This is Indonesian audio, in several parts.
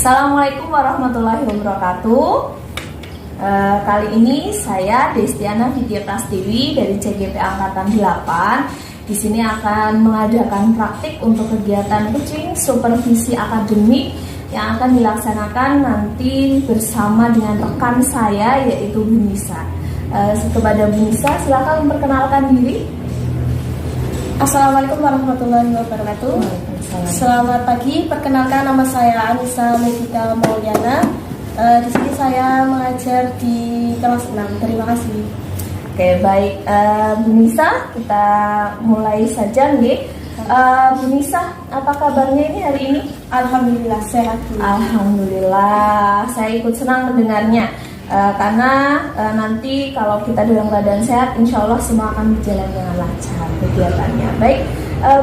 Assalamualaikum warahmatullahi wabarakatuh. Kali ini saya Destiana Vidya Prastiwi dari CGP Angkatan 8. Di sini akan mengadakan praktik untuk kegiatan coaching supervisi akademik yang akan dilaksanakan nanti bersama dengan rekan saya yaitu Bu Nisa. Kepada Bu Nisa, silakan memperkenalkan diri. Assalamualaikum warahmatullahi wabarakatuh. Selamat pagi, perkenalkan nama saya Anissa Medita Mauliana. Di sini saya mengajar di kelas 6. Terima kasih. Oke, baik, Bu Nisa, kita mulai saja nih. Bu Nisa, apa kabarnya ini hari ini? Alhamdulillah sehat. Alhamdulillah, saya ikut senang mendengarnya. Karena nanti kalau kita dalam keadaan sehat, insya Allah semua akan berjalan dengan lancar kegiatannya. Baik,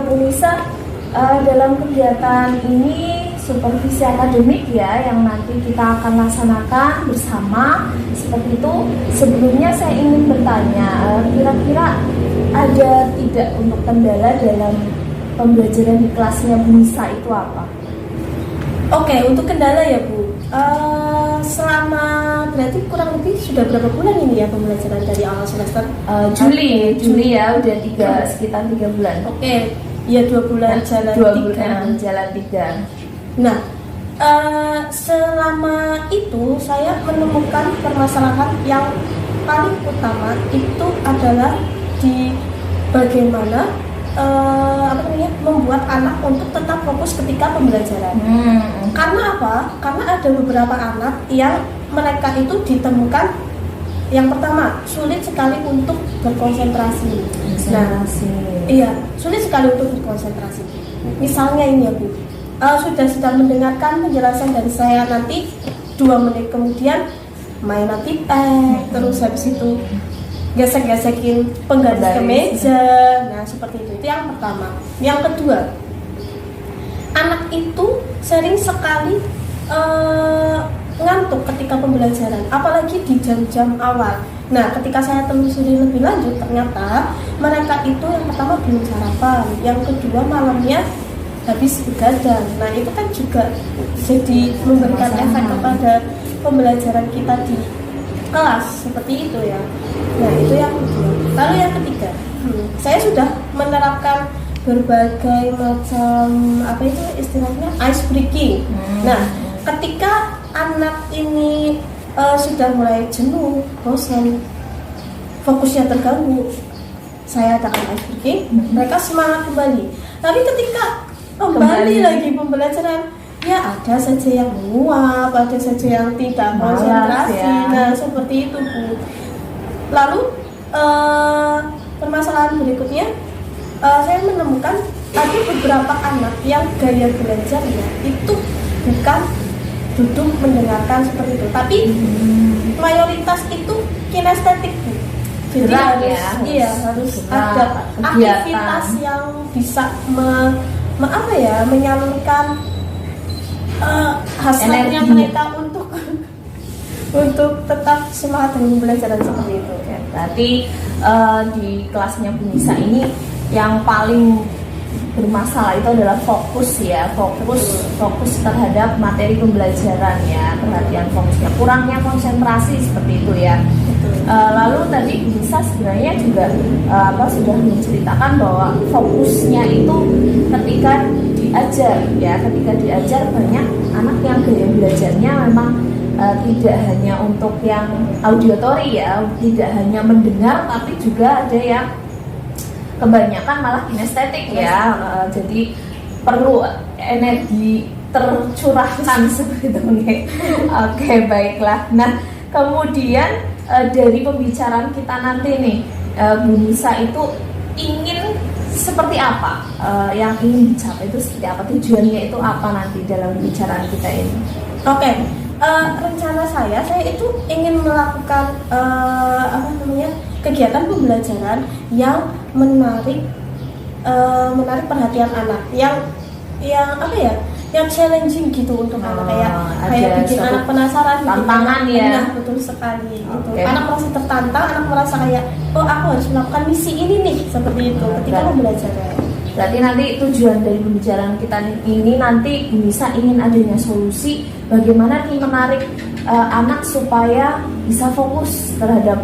Bu Nisa, dalam kegiatan ini supervisi akademik ya yang nanti kita akan laksanakan bersama seperti itu. Sebelumnya saya ingin bertanya, kira-kira ada tidak untuk kendala dalam pembelajaran di kelasnya Bu Nisa itu apa? Oke, untuk kendala ya Bu, selama berarti kurang lebih sudah berapa bulan ini ya pembelajaran dari awal semester? Juli ya, udah sekitar 3 bulan. Oke, ya 2 bulan jalan 3. Nah, selama itu saya menemukan permasalahan yang paling utama itu adalah di bagaimana membuat anak untuk tetap fokus ketika pembelajaran. Karena apa? Karena ada beberapa anak yang mereka itu ditemukan yang pertama sulit sekali untuk berkonsentrasi. Iya, sulit sekali untuk berkonsentrasi. Misalnya ini ya Bu, sudah mendengarkan penjelasan dari saya, nanti 2 menit kemudian mainan iPad, terus habis itu gesek-gesekin penggaris ke meja. Nah seperti itu yang pertama. Yang kedua, anak itu sering sekali ngantuk ketika pembelajaran, apalagi di jam-jam awal. Nah ketika saya telusuri lebih lanjut, ternyata mereka itu yang pertama belum sarapan, yang kedua malamnya habis begadang. Nah itu kan juga jadi memberikan efek kepada pembelajaran kita di kelas seperti itu ya. Nah itu yang kedua. Lalu yang ketiga, saya sudah menerapkan berbagai macam istilahnya ice breaking. Nah ketika anak ini sudah mulai jenuh, bosan, fokusnya terganggu, saya adakan ice breaking, mereka semangat kembali. Tapi ketika kembali lagi pembelajaran, ya ada saja yang menguap, ada saja yang tidak konsentrasi ya. Nah seperti itu Bu. Lalu permasalahan berikutnya, saya menemukan ada beberapa anak yang gaya belajarnya itu bukan duduk mendengarkan seperti itu, tapi mayoritas itu kinestetik Bu. Jadi harus ada aktivitas yang bisa menyalurkan hasilnya mereka untuk tetap semangat dengan pembelajaran seperti itu. Ya, berarti di kelasnya Bu Nisa ini yang paling bermasalah itu adalah fokus terhadap materi pembelajaran ya, perhatian fokusnya, kurangnya konsentrasi seperti itu ya. Lalu tadi Bu Nisa sebenarnya juga sudah menceritakan bahwa fokusnya itu ketika diajar banyak anak yang gaya belajarnya memang tidak hanya untuk yang auditory ya, tidak hanya mendengar, tapi juga ada yang kebanyakan malah kinestetik ya. Jadi perlu energi tercurahkan seperti itu nih. Oke, baiklah. Nah kemudian dari pembicaraan kita nanti nih, Bu Nisa itu ingin seperti apa, yang ingin dicapai itu seperti apa, tujuannya itu apa nanti dalam pembicaraan kita ini? Oke. Rencana saya itu ingin melakukan kegiatan pembelajaran yang menarik perhatian anak, yang challenging gitu untuk anak, kayak bikin anak penasaran, tantangan ya. Nah, betul sekali. Gitu. Anak merasa tertantang, anak merasa kayak, oh aku harus melakukan misi ini nih, seperti itu ketika pembelajaran. Berarti nanti tujuan dari pembicaraan kita ini nanti bisa ingin adanya solusi bagaimana nih menarik anak supaya bisa fokus terhadap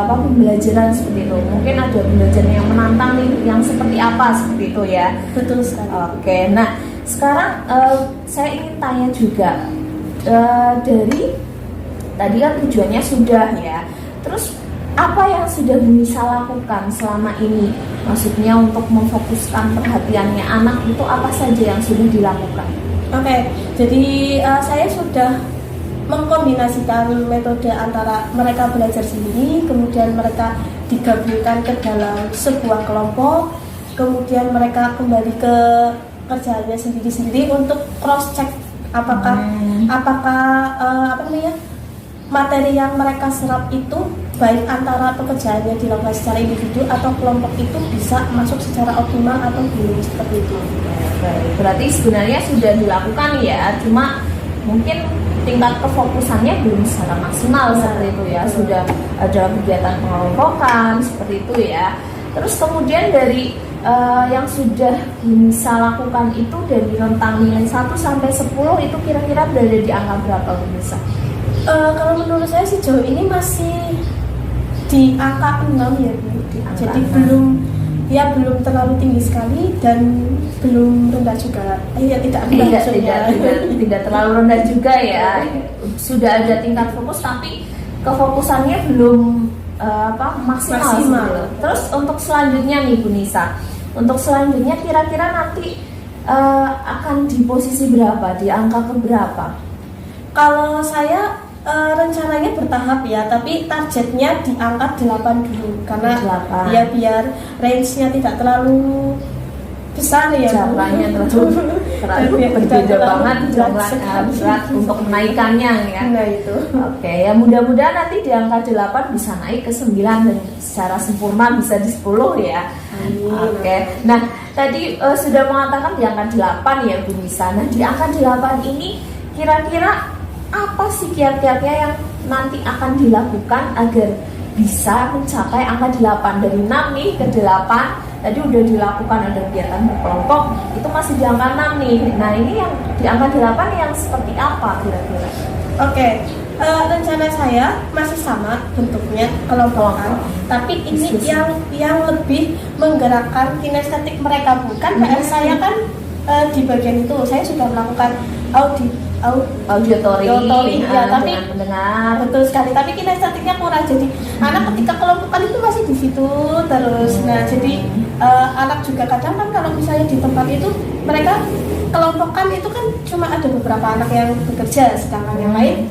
pembelajaran seperti itu. Mungkin ada pembelajaran yang menantang nih, yang seperti apa seperti itu ya. Betul sekali. Oke, nah sekarang saya ingin tanya juga dari tadi kan tujuannya sudah ya. Terus apa yang sudah bisa lakukan selama ini? Maksudnya untuk memfokuskan perhatiannya anak itu apa saja yang sudah dilakukan? Oke, jadi saya sudah mengkombinasikan metode antara mereka belajar sendiri, kemudian mereka digabungkan ke dalam sebuah kelompok, kemudian mereka kembali ke kerjaannya sendiri-sendiri untuk cross check apakah materi yang mereka serap itu baik antara pekerjaannya dilakukan secara individu atau kelompok itu bisa masuk secara optimal atau belum, seperti itu. Baik, berarti sebenarnya sudah dilakukan ya, cuma mungkin tingkat kefokusannya belum secara maksimal seperti itu ya. Sudah ada kegiatan pengelompokan seperti itu ya. Terus kemudian dari yang sudah bisa lakukan itu dari rentang nilai 1 sampai 10 itu kira-kira berada di angka berapa bisa? Kalau menurut saya sejauh ini masih di angka 6 ya Bu. Jadi 6. belum terlalu tinggi sekali dan belum rendah juga. Tidak terlalu rendah juga ya. Sudah ada tingkat fokus tapi kefokusannya belum maksimal. Terus untuk selanjutnya nih Bu Nisa, untuk selanjutnya kira-kira nanti akan di posisi berapa, di angka keberapa? Kalau saya rencananya bertahap ya, tapi targetnya di angka 8 dulu karena 8. Ya biar range-nya tidak terlalu besar ya. Caranya terlalu berbeda banget, berat untuk menaikkannya ya. Nah itu. Oke, ya mudah-mudahan nanti di angka 8 bisa naik ke 9 dan secara sempurna bisa di 10 ya. Oke. Nah, tadi sudah mengatakan di angka 8 ya Bu Nisa. Nah, di angka 8 ini kira-kira apa sih kiat-kiatnya yang nanti akan dilakukan agar bisa mencapai angka 8? Dari 6 nih ke 8 tadi udah dilakukan, ada kegiatan berkelompok, itu masih di angka 6 nih. Nah ini yang di angka 8 yang seperti apa kira-kira? Oke, rencana saya masih sama bentuknya kelompokan, tapi ini yang lebih menggerakkan kinestetik mereka, bukan PR saya kan di bagian itu saya sudah melakukan auditory ya, tapi mendengar, betul sekali, tapi kinestetiknya kurang. Jadi anak ketika kelompokan itu masih di situ terus. Nah jadi anak juga kadang kan kalau misalnya di tempat itu mereka kelompokan itu kan cuma ada beberapa anak yang bekerja, sedangkan yang lain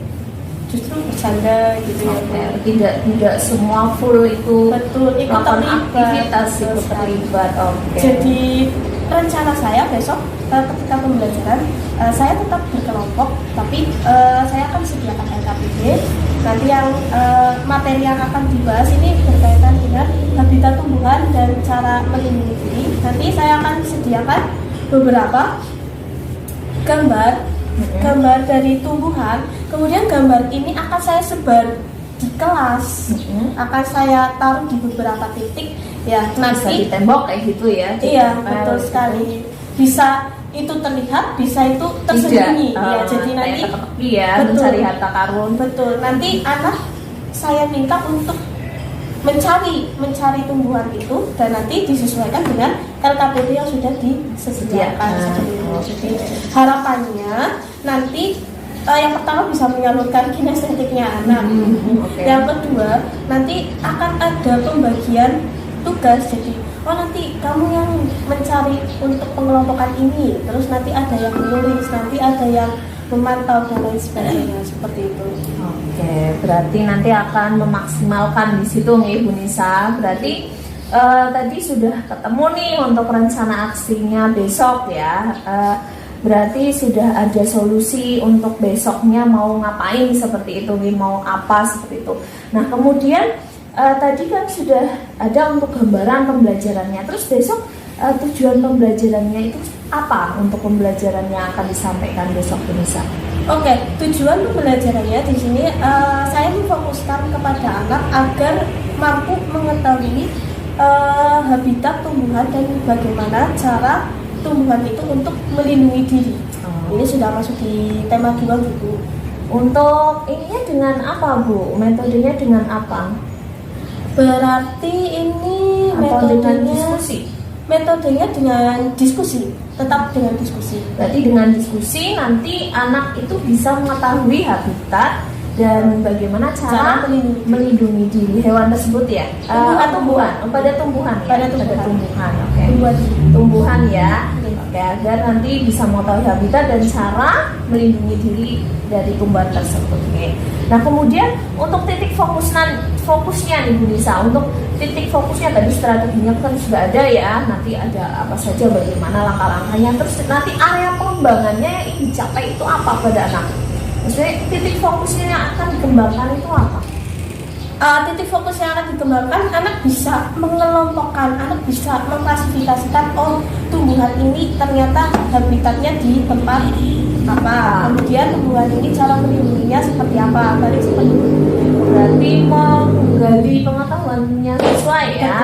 justru bercanda gitu ya. Tidak semua full itu betul ikut aktivitas ikut terlibat. Jadi rencana saya besok ketika pembelajaran saya tetap berkelompok, tapi saya akan sediakan LKPD. Nanti yang materi yang akan dibahas ini berkaitan dengan habitat tumbuhan dan cara melindungi diri. Nanti saya akan sediakan beberapa gambar dari tumbuhan. Kemudian gambar ini akan saya sebar di kelas, akan saya taruh di beberapa titik ya. Bisa di tembok kayak gitu ya? Iya, betul sekali. Bisa itu terlihat, bisa itu tersembunyi. Ya, jadi nanti mencari harta karun. Betul. Nanti anak saya minta untuk mencari tumbuhan itu dan nanti disesuaikan dengan LKPD yang sudah disediakan. Jadi harapannya nanti yang pertama bisa menyalurkan kinestetiknya anak. Yang kedua nanti akan ada pembagian tugas. Jadi nanti kamu yang mencari untuk pengelompokan ini, terus nanti ada yang menulis, nanti ada yang memantau dan lain sebagainya, seperti itu. Oke, berarti nanti akan memaksimalkan di situ nih Bu Nisa. Berarti tadi sudah ketemu nih untuk rencana aksinya besok ya. Berarti sudah ada solusi untuk besoknya mau ngapain seperti itu nih, mau apa seperti itu. Nah kemudian tadi kan sudah ada untuk gambaran pembelajarannya. Terus besok tujuan pembelajarannya itu apa untuk pembelajaran yang akan disampaikan besok Bu Nisa? Oke, tujuan pembelajarannya di sini saya memfokuskan kepada anak agar mampu mengetahui habitat tumbuhan dan bagaimana cara tumbuhan itu untuk melindungi diri. Ini sudah masuk di tema 2 Bu. Untuk ininya dengan apa Bu? Metodenya dengan apa? Berarti ini Atau dengan metodenya diskusi? Metodenya dengan diskusi, tetap dengan diskusi. Berarti dengan diskusi nanti anak itu bisa mengetahui habitat dan bagaimana cara melindungi diri hewan tersebut ya. Tumbuhan. Pada tumbuhan ya. Pada tumbuhan. Oke. Tumbuhan ya. Oke, agar nanti bisa mengetahui habitat dan cara melindungi diri dari tumbuhan tersebut. Oke. Nah, kemudian untuk titik fokusnya nih Bu Nisa, untuk titik fokusnya tadi strateginya kan sudah ada ya. Nanti ada apa saja, bagaimana langkah-langkahnya, terus nanti area pengembangannya yang ingin dicapai itu apa pada anak? Maksudnya titik fokusnya yang akan dikembangkan itu apa? Titik fokus yang akan dikembangkan, anak bisa mengelompokkan, anak bisa mengklasifikasikan, oh tumbuhan ini ternyata habitatnya di tempat apa, kemudian tumbuhan ini cara melindunginya seperti apa, tadi seperti itu. Berarti menggali pengetahuannya sesuai ya.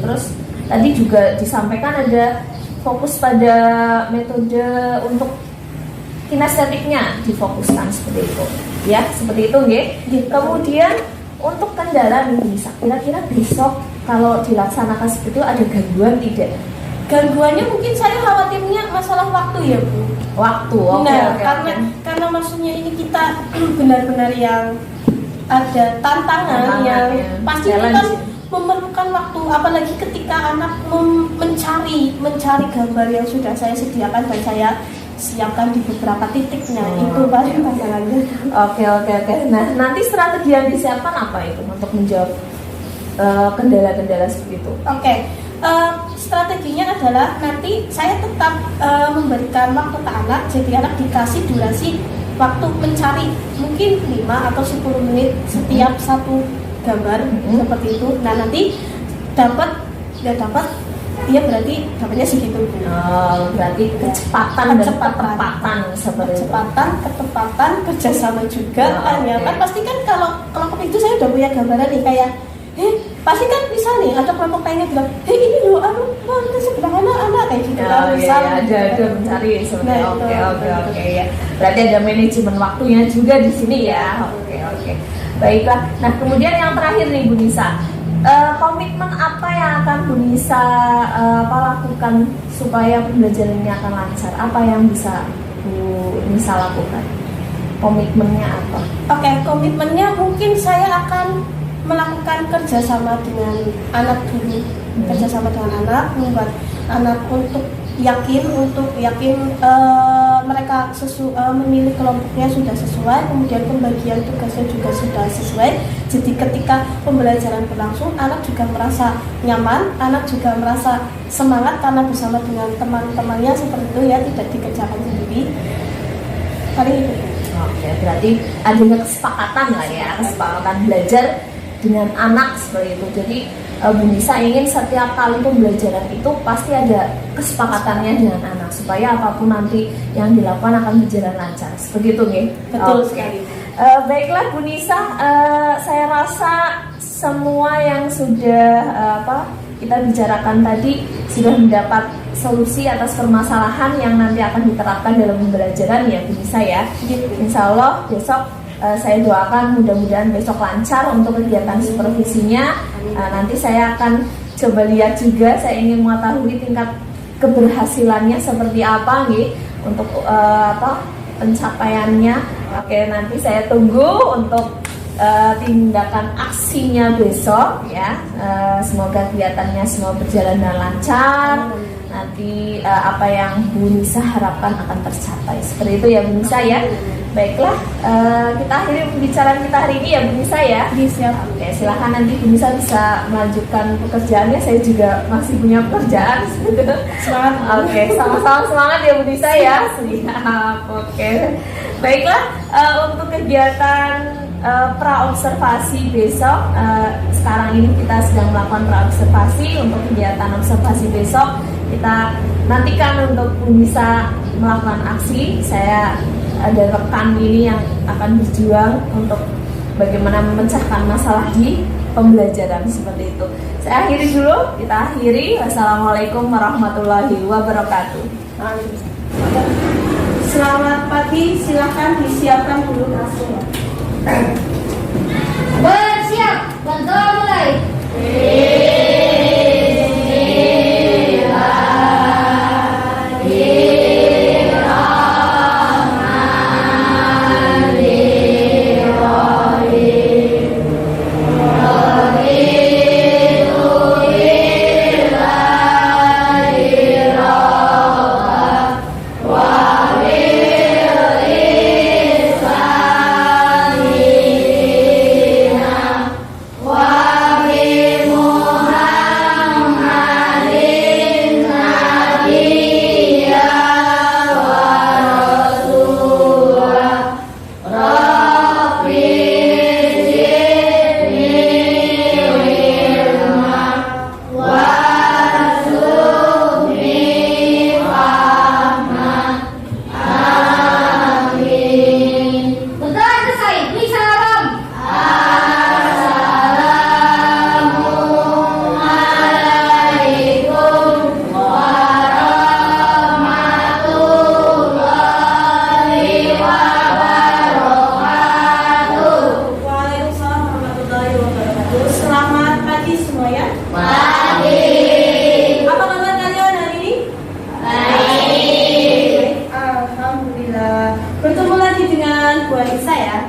Terus tadi juga disampaikan ada fokus pada metode untuk kinestetiknya difokuskan seperti itu ya, seperti itu nggih. Kemudian untuk kendala nih bisa kira-kira besok kalau dilaksanakan seperti itu ada gangguan tidak? Gangguannya mungkin saya khawatirnya masalah waktu ya Bu. Waktu, karena maksudnya ini kita benar-benar yang ada tantangan yang pasti kita memerlukan waktu, apalagi ketika anak mencari gambar yang sudah saya sediakan dan saya siapkan di beberapa titiknya. Itu paling tantangannya. Oke. Nah, nanti strategi yang disiapkan apa itu untuk menjawab kendala-kendala seperti itu? Strateginya adalah nanti saya tetap memberikan waktu ke anak, jadi anak dikasih durasi waktu mencari mungkin 5 atau 10 menit setiap satu gambar seperti itu. Nah, nanti dapat dia berarti dapatnya segitu. Berarti ketepatan kerjasama juga kan pasti kan kalau kelompok itu saya udah punya gambaran nih kayak pasti kan bisa nih ada kelompok lainnya bilang ini loh itu sebelah anak kayak gitu kan ada mencari sebenarnya. Oke ya, berarti ada manajemen waktunya juga di sini ya. Oke. Baiklah. Nah, kemudian yang terakhir nih Bu Nisa, komitmen apa yang akan Bu Nisa lakukan supaya pembelajarannya akan lancar? Apa yang bisa Bu Nisa lakukan? Komitmennya apa? Komitmennya mungkin saya akan melakukan kerjasama dengan anak dulu, kerjasama dengan anak, membuat anak untuk yakin mereka memilih kelompoknya sudah sesuai, kemudian pembagian tugasnya juga sudah sesuai. Jadi ketika pembelajaran berlangsung, anak juga merasa nyaman, anak juga merasa semangat karena bersama dengan teman-temannya seperti itu ya, tidak dikerjakan sendiri. Paling itu. Oke, berarti adanya kesepakatan lah ya, kesepakatan belajar dengan anak seperti itu. Jadi Bu Nisa ingin setiap kali pembelajaran itu pasti ada kesepakatannya dengan anak supaya apapun nanti yang dilakukan akan berjalan lancar. Seperti itu nggih? Betul sekali. Baiklah Bu Nisa, saya rasa semua yang sudah kita bicarakan tadi sudah mendapat solusi atas permasalahan yang nanti akan diterapkan dalam pembelajaran ya Bu Nisa ya. Insya Allah besok saya doakan mudah-mudahan besok lancar untuk kegiatan supervisinya. Nanti saya akan coba lihat juga, saya ingin mengetahui tingkat keberhasilannya seperti apa nih untuk pencapaiannya. Oke, nanti saya tunggu untuk tindakan aksinya besok ya. Semoga kegiatannya semua berjalan dengan lancar. Nanti apa yang Bu Nisa harapkan akan tercapai. Seperti itu ya Bu Nisa ya. Baiklah, kita akhiri pembicaraan kita hari ini ya Bu Nisa ya. Siap. Oke, silahkan nanti Bu Nisa bisa melanjutkan pekerjaannya. Saya juga masih punya pekerjaan. Semangat. Oke, sama-sama semangat ya Bu Nisa ya. Siap. Oke. Baiklah, untuk kegiatan pra-observasi besok, sekarang ini kita sedang melakukan pra-observasi. Untuk kegiatan observasi besok, kita nantikan untuk Bu Nisa melakukan aksi. Saya ada rekan ini yang akan berjuang untuk bagaimana memecahkan masalah di pembelajaran seperti itu. Saya akhiri dulu, kita akhiri. Wassalamualaikum warahmatullahi wabarakatuh. Selamat pagi, silakan disiapkan dulu nasinya. Bersiap, bentuk mulai.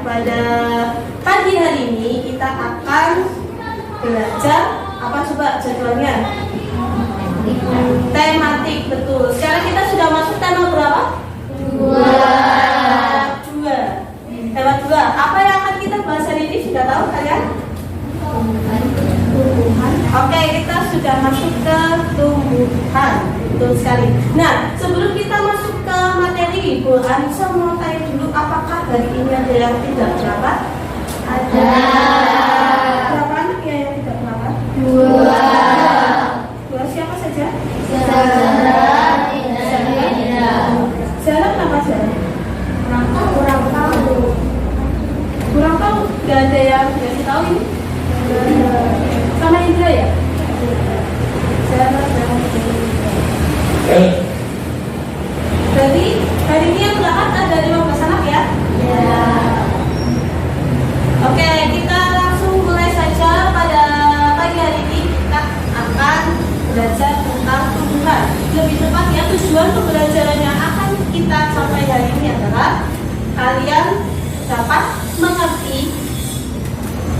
Pada pagi hari ini kita akan belajar apa coba jadwalnya? Tematik, betul. Sekarang kita sudah masuk tema berapa? Dua. Tema 2. Apa yang akan kita bahas hari ini sudah tahu kalian? Oke, kita sudah masuk ke tumbuhan. Betul sekali. Nah, sebelum kita masuk ke materi, Bu Anissa mau tanya dulu, apakah hari ini ada yang tidak berangkat? Ada. Berapa anak ya yang tidak berangkat? Dua. Siapa saja? Zara kenapa Zara? Kurang tahu. Gak ada yang dikasih tahu ini? Sama Indra ya? Zara. Berarti hari ini yang berangkat ada 15 anak ya? Ya. Oke, kita langsung mulai saja. Pada pagi hari ini kita akan belajar tentang tumbuhan. Lebih tepatnya tujuan pembelajaran yang akan kita capai hari ini adalah kalian dapat mengerti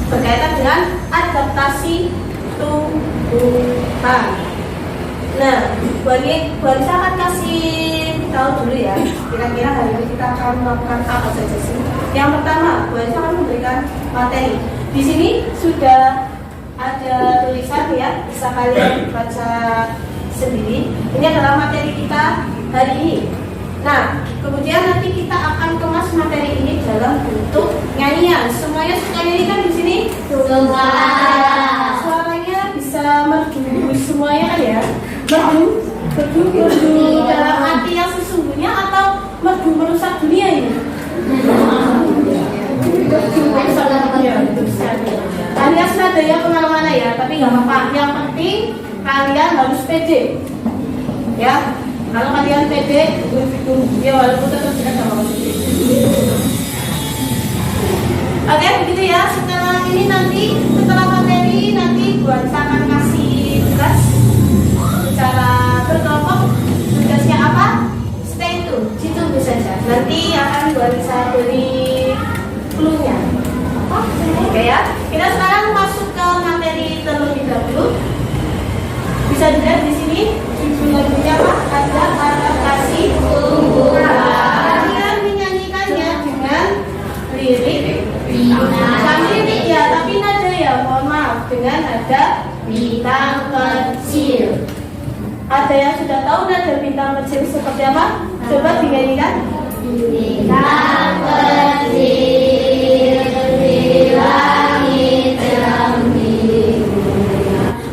berkaitan dengan adaptasi tumbuhan. Nah, Bu Anissa akan kasih tahu dulu ya, kira-kira hari ini kita akan melakukan apa saja sih. Yang pertama, Bu Anissa akan memberikan materi. Di sini sudah ada tulisan ya, bisa kalian baca sendiri. Ini adalah materi kita hari ini. Nah, kemudian nanti kita akan kemas materi ini dalam bentuk nyanyian. Semuanya suka nyanyi kan di sini? Suka. Suaranya bisa merdu semuanya kan ya? Merdu dalam arti yang sesungguhnya atau merdu merusak dunia ini? Alias nada ya kemana-mana ya, tapi nggak apa-apa. Yang penting kalian harus pede, ya. Kalau kalian pede, ya walaupun tetap tidak sama Oke, begitu ya. Setelah ini nanti, setelah materi nanti Bu Anissa akan kasih tugas secara berkelompok. Tugasnya apa? Stay tune, ditunggu saja. Nanti akan Bu Anissa beri clue-nya. Oke ya. Kita sekarang masuk ke materi terlebih dahulu. Bisa dilihat di sini judulnya apa? Ada adaptasi tumbuhan. Kalian menyanyikannya dengan lirik. Bukan lirik ya, tapi nada ya. Mohon maaf, dengan nada bintang kecil. Ada yang sudah tahu nada bintang kecil seperti apa? Coba dinyanyikan. Bintang kecil di langit kami.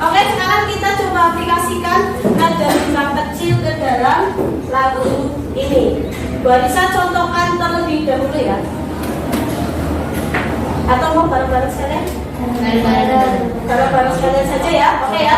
Oke, sekarang kita coba aplikasikan nada bintang kecil ke dalam lagu ini. Bu Anissa contohkan terlebih dahulu ya. Atau mau bareng-bareng sekalian? Bareng-bareng sekalian saja ya, oke ya.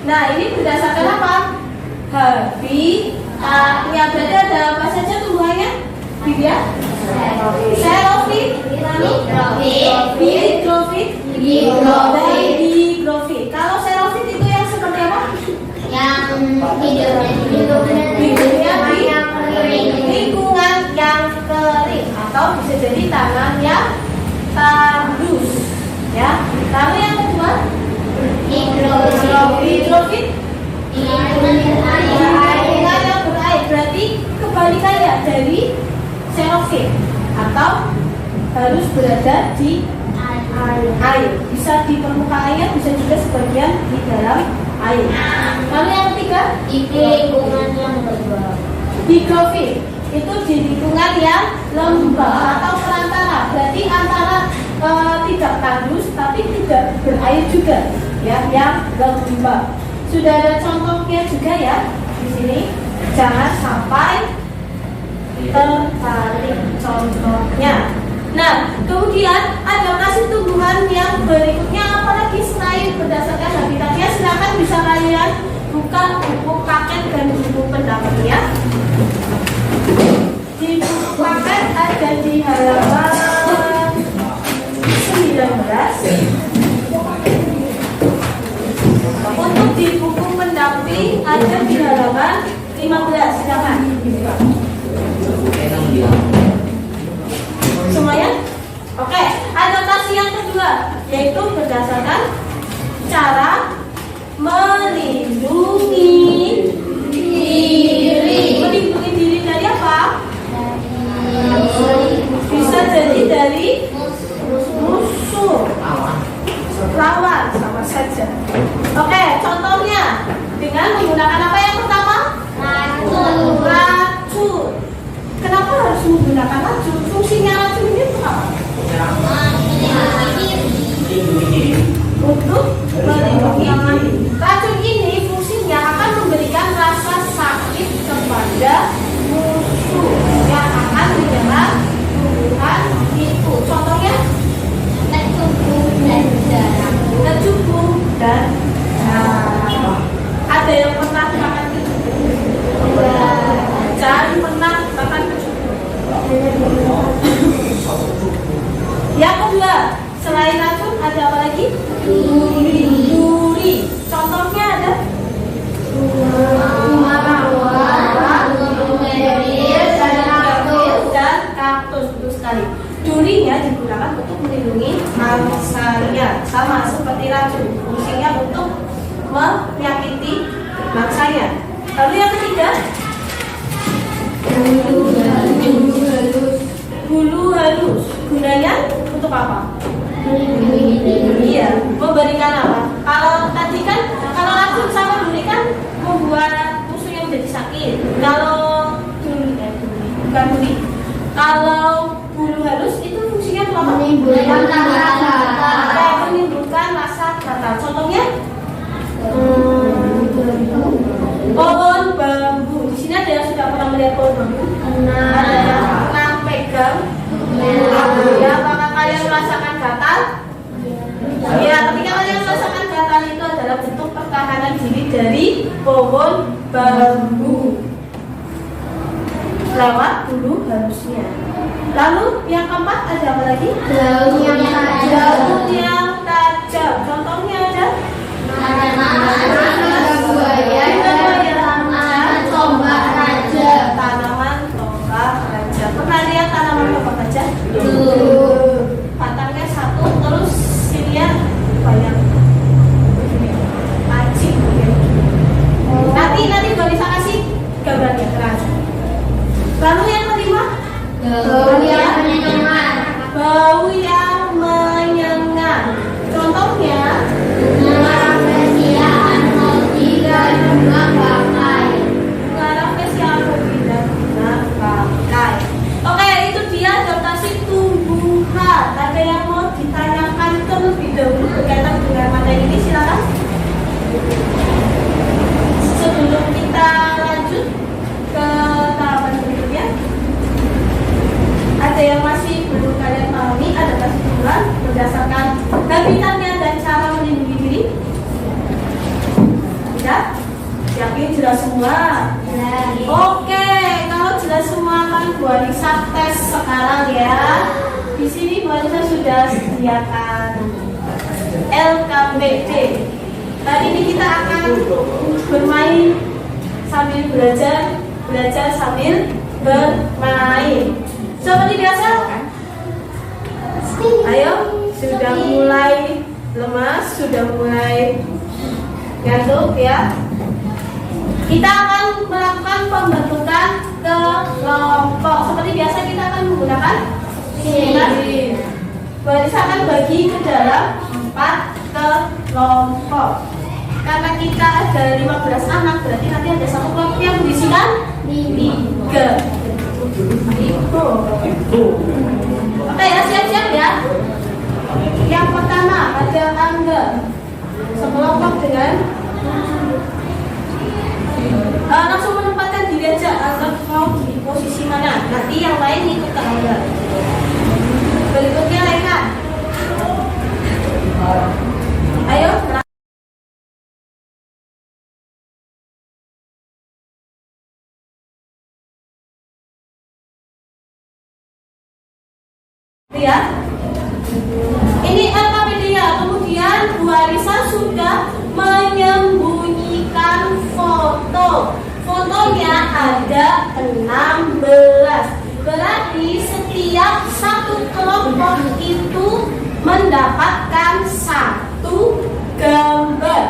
Nah, ini berdasarkan apa? Habitatnya. Berarti ada apa saja tumbuhannya? Bibia? Xerophyt, Hydrofit, dan Digrofit. Kalau xerophyt itu yang seperti apa? Yang hidupnya di lingkungan yang kering atau bisa jadi tanah yang tandus. Ya. Lalu yang kedua, hidrofit. Lingkungan yang berair, berarti kebalikannya dari xerophyt atau harus berada di air. Bisa di permukaan air, bisa juga sebagian di dalam air. Lalu yang ketiga, lingkungan yang lembab. Digrofit itu di lingkungan yang lembab atau perantara, berarti antara tidak tandus tapi tidak berair juga, ya, yang lembab. Sudah ada contohnya juga ya di sini. Jangan sampai terbalik contohnya. Nah, kemudian adaptasi tumbuhan yang berikutnya apalagi selain berdasarkan habitatnya. Silakan bisa kalian buka buku paket dan buku pendampingnya. Di buku paket ada di halaman 19. Untuk di buku pendamping ada di halaman 15. Silakan. Semuanya? Oke, adaptasi yang kedua yaitu berdasarkan cara melindungi diri. Melindungi diri dari apa? Bisa jadi dari musuh, lawan, sama saja. Oke, contohnya dengan menggunakan apa yang pertama? Racun. Kenapa harus menggunakan racun? Fungsinya racun ini untuk apa? Untuk melindungi diri. Racun ini fungsinya akan memberikan rasa sakit kepada musuh yang akan menyerang tumbuhan itu. Contohnya kecubung dan ada yang pernah makan kecubung? Jangan pernah makan kecubung. Yang kedua, selain racun ada apa lagi? Duri. Contohnya ada dan kaktus. Betul sekali. Durinya digunakan untuk melindungi mangsanya, sama seperti racun. Fungsinya untuk menyakiti mangsanya. Lalu yang ketiga, bulu halus. Gunanya untuk apa? Iya, memberikan apa? Kalau tadi kan, kalau racun sama duri kan membuat musuh yang jadi sakit. Kalau bukan duri. Kalau bulu halus itu fungsinya apa? Menimbulkan rasa. Menimbulkan rasa gatal. Contohnya pohon bambu. Di sini ada yang sudah pernah melihat pohon bambu? Ada yang pernah pegang? Ya, apakah kalian merasakan gatal? Ya, ketika kalian merasakan gatal itu adalah bentuk pertahanan diri dari pohon bambu lewat bulu halusnya. Lalu yang keempat ada apa lagi? Daun yang tajam. Daun yang tajam. Contohnya ada? Ada buaya dan tombak raja. Tanaman tombak raja. Pernah lihat tanaman tombak raja? Batangnya satu, terus sininya banyak. Lancip. Nanti gue bisa kasih gambarnya keras. Lalu yang kelima, Bau yang menyengat. bau yang menyengat. Contohnya, Bunga rafflesia anodia bunga bangkai. bunga rafflesia anodia bunga bangkai. Oke, itu dia adaptasi tumbuhan. Ada yang mau ditanyakan terlebih dahulu berkaitan dengan materi ini, silakan. Sebelum kita lanjut ke tahapan berikutnya, ada yang masih belum kalian pahami adaptasi tumbuhan berdasarkan habitatnya dan cara melindungi diri? Tidak? Yakin jelas semua? Oke, kalau jelas semua kan Bu Anissa tes sekarang ya. Di sini Bu Anissa sudah sediakan LKPD. Hari ini kita akan bermain sambil belajar sambil bermain. Seperti biasa. Ayo, sudah mulai lemas, sudah mulai ngantuk ya. Kita akan melakukan pembentukan kelompok. Seperti biasa kita akan menggunakan sini. Baris akan bagi ke dalam 4 kelompok. Karena kita ada 15 anak, berarti nanti ada satu kelompok yang berisikan 3. Oke ya, siap-siap ya. Yang pertama ada Angga, sekelompok dengan langsung menempatkan diri aja. Angga mau di posisi mana? Nanti yang lain ikut ke Angga. Berikutnya Leka. Ayo. Ya. Ini LKPD ya. Kemudian Bu Arisa sudah menyembunyikan foto. Fotonya ada 16. Berarti setiap satu kelompok itu mendapatkan 1 gambar.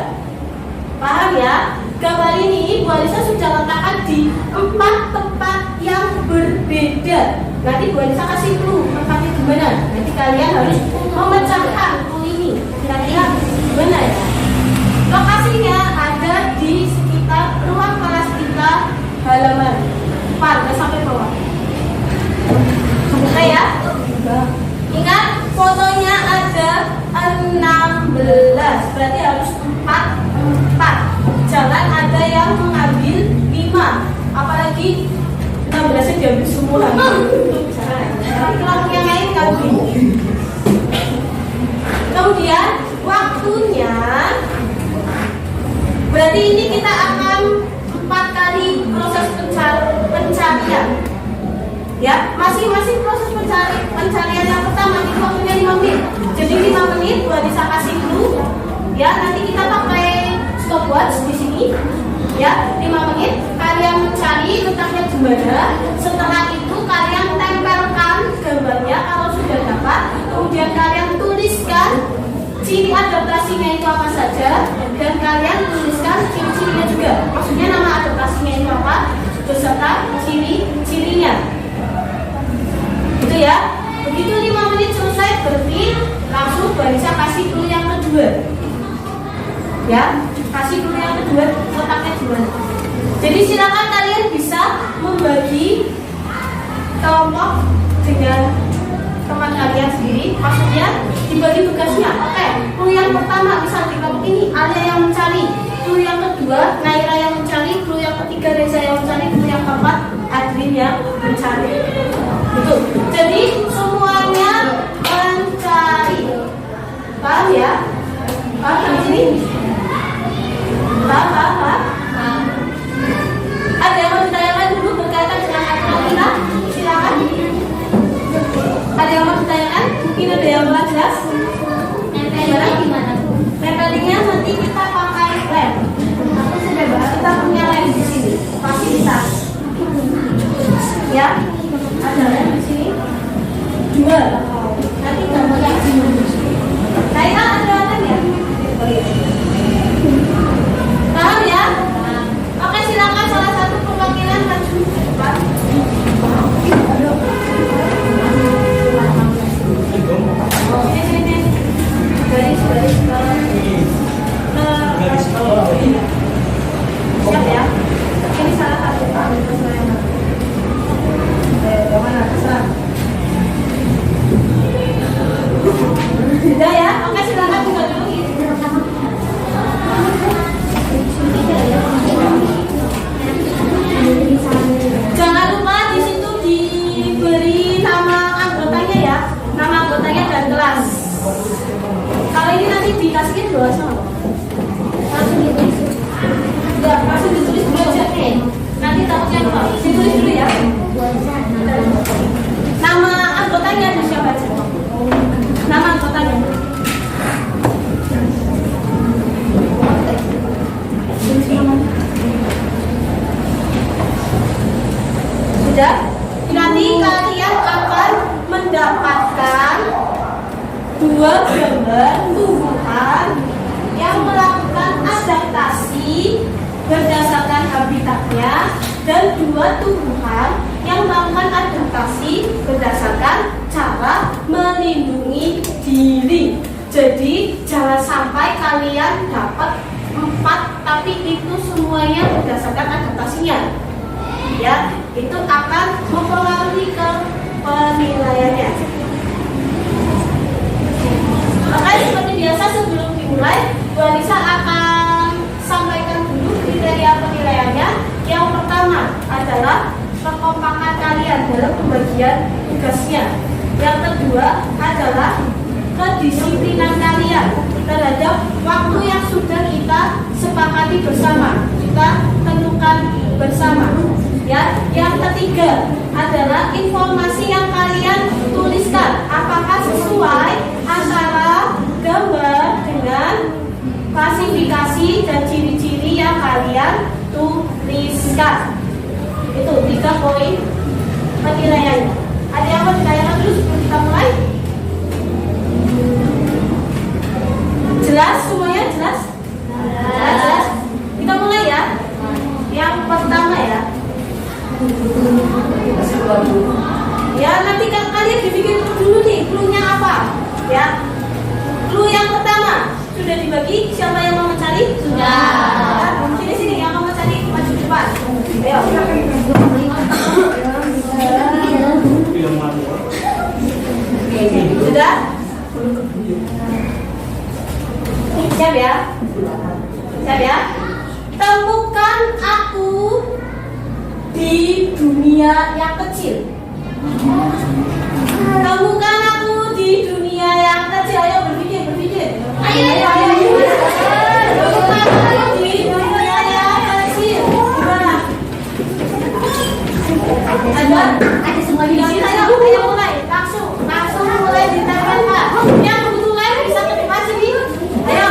Paham ya? Gambar ini Bu Arisa sudah letakkan di 4 tempat yang berbeda. Nanti Bu Arisa kasih clue tempatnya di mana. Nanti kalian harus memecahkan clue ini. Kira-kira gimana ya? Lokasinya ada di sekitar ruang kelas kita, halaman depan, sampai bawah. Oke ya? Ingat, fotonya ada 16. Berarti harus 4. Jangan ada yang mengambil 5. Apalagi 16-nya diambil semua. Jangan. Tapi kelompok yang lain kali. Kemudian waktunya, berarti ini kita akan 4 kali proses pencarian. Ya, masing-masing proses pencarian yang pertama itu waktunya 5 menit. Jadi 5 menit buat bisa kasih clue. Ya, nanti kita pakai stopwatch di sini. Ya, 5 menit kalian mencari letaknya di mana. Setelah itu kalian tempelkan gambarnya kalau sudah dapat. Kemudian kalian tuliskan ciri adaptasinya itu apa saja, dan kalian tuliskan ciri-cirinya juga. Maksudnya nama adaptasinya itu apa beserta ciri-cirinya. Itu ya. Begitu 5 menit selesai, berarti langsung bisa kasih clue yang kedua. Ya, kasih clue yang kedua letaknya di mana. Jadi silakan kalian bisa membagi kelompok dengan teman kalian sendiri, maksudnya dibagi tugasnya. Oke, clue yang pertama misal di kelompok ini Alia yang mencari, clue yang kedua Naira yang mencari, clue yang ketiga Reza yang mencari, clue yang keempat Adrin yang mencari. Betul. Jadi semuanya mencari. Paham ya? Paham di sini? Paham? Ada yang mau ditanyakan dulu berkaitan dengan aturan kita? Silakan. Ada yang mau ditanyakan? Mungkin ada yang belum jelas? Nempelnya gimana? Tempelingnya nanti kita pakai lem. Aku sudah bahas, kita punya lem di sini. Fasilitas. Ya, ada lem di sini. Dua. Nanti gambar yang sini. Naira ada lem ya? Paham ya? Oke, silakan salah satu perwakilan maju ke depan. Sini. Garis. Siap ya? Ini salah satu Pak. Mana? Sudah ya? Oke, silakan buka dulu. Jangan lupa di situ diberi nama anggotanya ya, nama anggotanya dan kelas. Kalau ini nanti dikasihin dua sama. Langsung ditulis. Enggak, langsung ditulis dulu aja. Nanti takutnya lupa. Ditulis dulu ya. Nama anggotanya ada siapa aja? Nama anggotanya. Sudah? Nanti kalian akan mendapatkan dua gambar tumbuhan yang melakukan adaptasi berdasarkan habitatnya dan dua tumbuhan yang melakukan adaptasi berdasarkan cara melindungi diri. Jadi jangan sampai kalian dapat 4 tapi itu semuanya berdasarkan adaptasinya. Ya, itu akan mempengaruhi ke penilaiannya. Maka seperti biasa sebelum dimulai, Bu Anissa akan sampaikan dulu kriteria penilaiannya. Yang pertama adalah kekompakan kalian dalam pembagian tugasnya. Yang kedua adalah kedisiplinan kalian terhadap waktu yang sudah kita sepakati bersama, kita tentukan bersama. Ya, yang ketiga adalah informasi yang kalian tuliskan apakah sesuai antara gambar dengan klasifikasi dan ciri-ciri yang kalian tuliskan. Itu 3 poin penilaiannya. Ada yang mau ditanyakan dulu sebelum kita mulai? Jelas semuanya? Jelas? Jelas? Kita mulai ya. Yang pertama ya. Ya, nanti kalian dibikin dulu nih clue-nya apa? Ya. Clue yang pertama sudah dibagi. Siapa yang mau mencari? Sudah. Sini yang mau mencari maju depan. Ayo. Sudah? Siap ya? Siap ya? Temukan aku di dunia yang kecil. Temukan aku di dunia yang kecil. Ayo berpikir. Ayo. Temukan aku di dunia yang kecil. Gimana? Ada semua di sini. Ayo mulai. Langsung mulai ditempelkan. Yang kebetulan bisa ke depan sini. Ayo.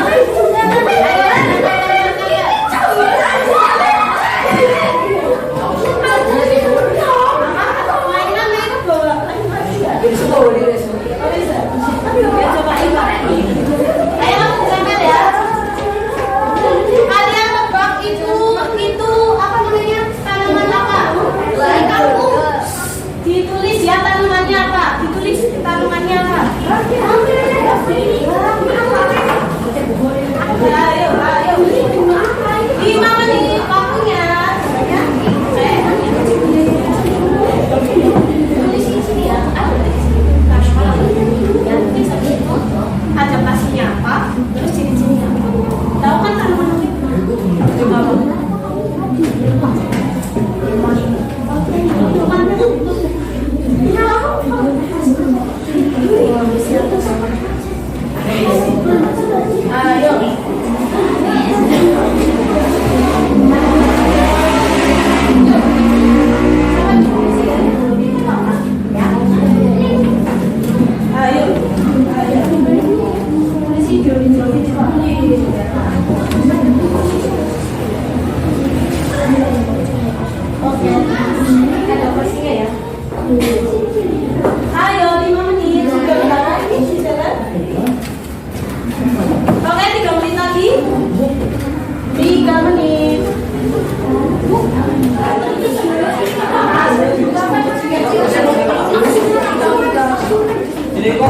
Iya,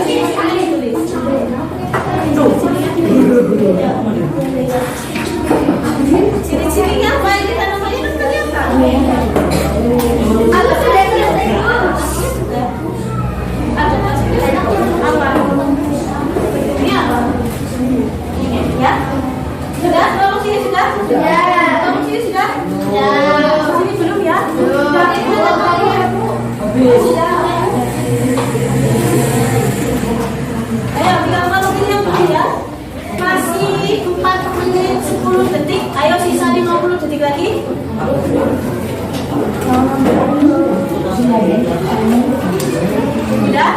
ciri-cirinya ditulis. Ciri-cirinya apa yang kita namanya kan kelihatan. Ada sudah ada apa? Ini apa? Ya? Sudah? Kamu sini sudah? Ya. Kamu sini sudah? Ya. Sini belum ya? Belum. Sudah. Ayo, tinggal masukin yang dulu ya. Masih 4 menit 10 detik. Ayo sisa 50 detik lagi. Sudah?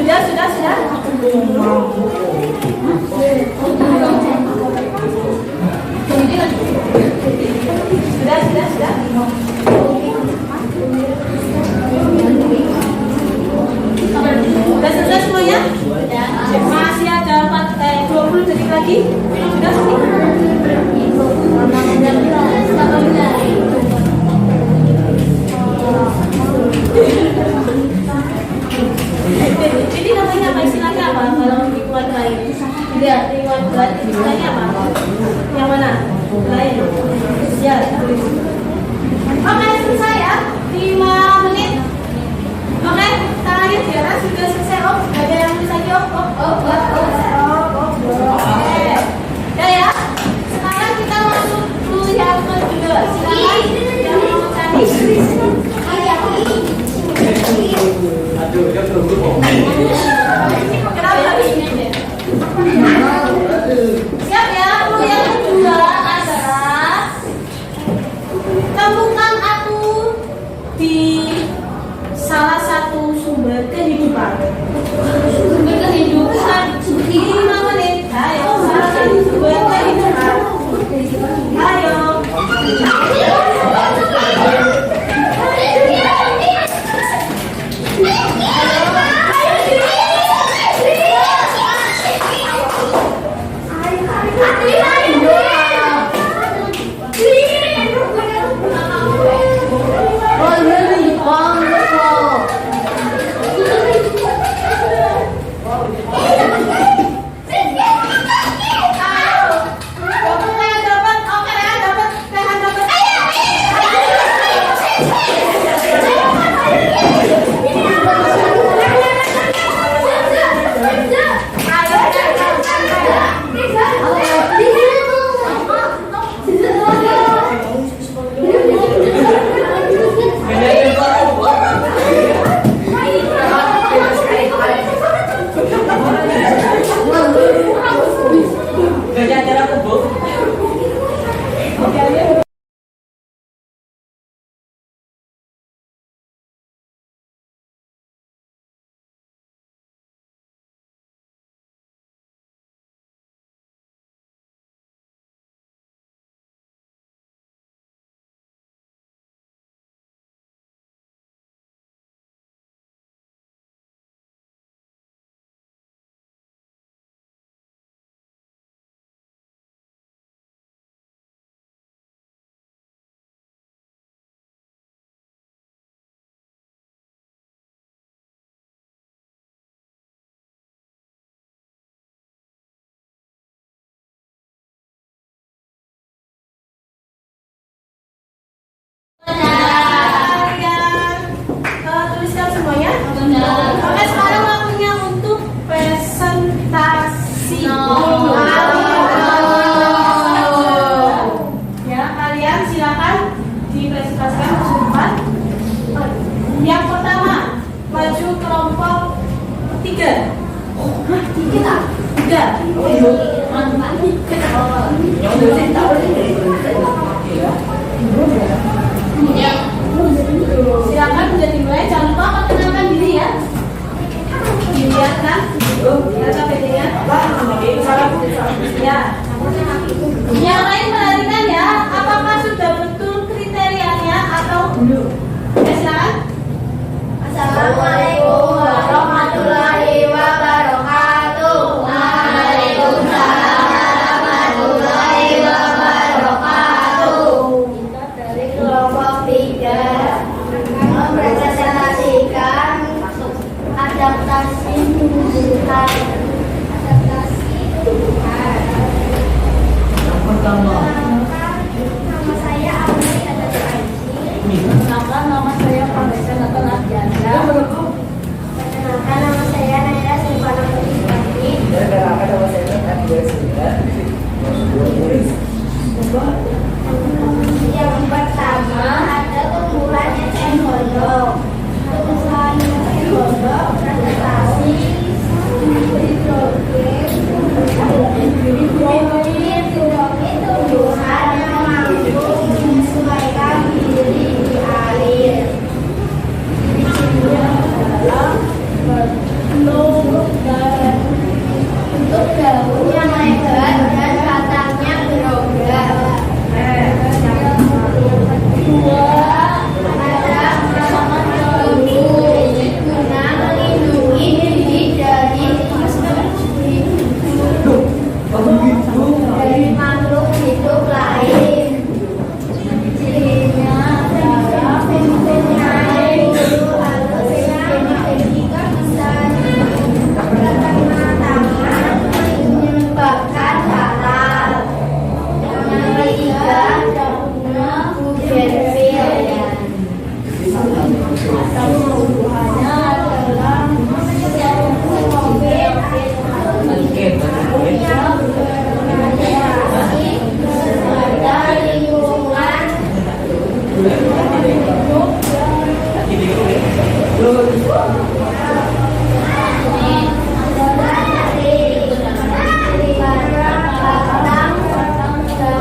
Sudah. Sudah. Sudah selesai semuanya? Masih ada 20 detik lagi. Sudah ini namanya apa? Istilahnya apa? Kalau di keluarga ini? Tidak, di keluarga istilahnya apa? Yang mana? Lain. Ya, tulis. Oke, selesai ya. 5 menit. Oke, tangannya di atas sudah selesai. Oh, ada yang tulis lagi. Oke. Ya. Sekarang kita masuk ke yang kedua. Silakan yang mau cari. Siap ya, clue yang kedua adalah temukan aku di salah satu sumber kehidupan. Sumber kehidupan. Nama saya Amelie Adatu Aji. Kenalkan nama saya Vanessa Nathan Ardianda. Perkenalkan nama saya Naira Silvana Putri. Yang pertama ada tumbuhan eceng gondok. Tumbuhan eceng gondok presentasi hidrogen tumbuhan yang mampu menyesuaikan diri di air. Untuk daun yang lebar dan batangnya berobak. Kedua, ada guna melindungi bibit dari makhluk hidup lain. Cirinya adalah bentuknya bulu halus yang menyebabkan halal. Yang ketiga, daunnya bugenvil. Tumbuhannya adalah pada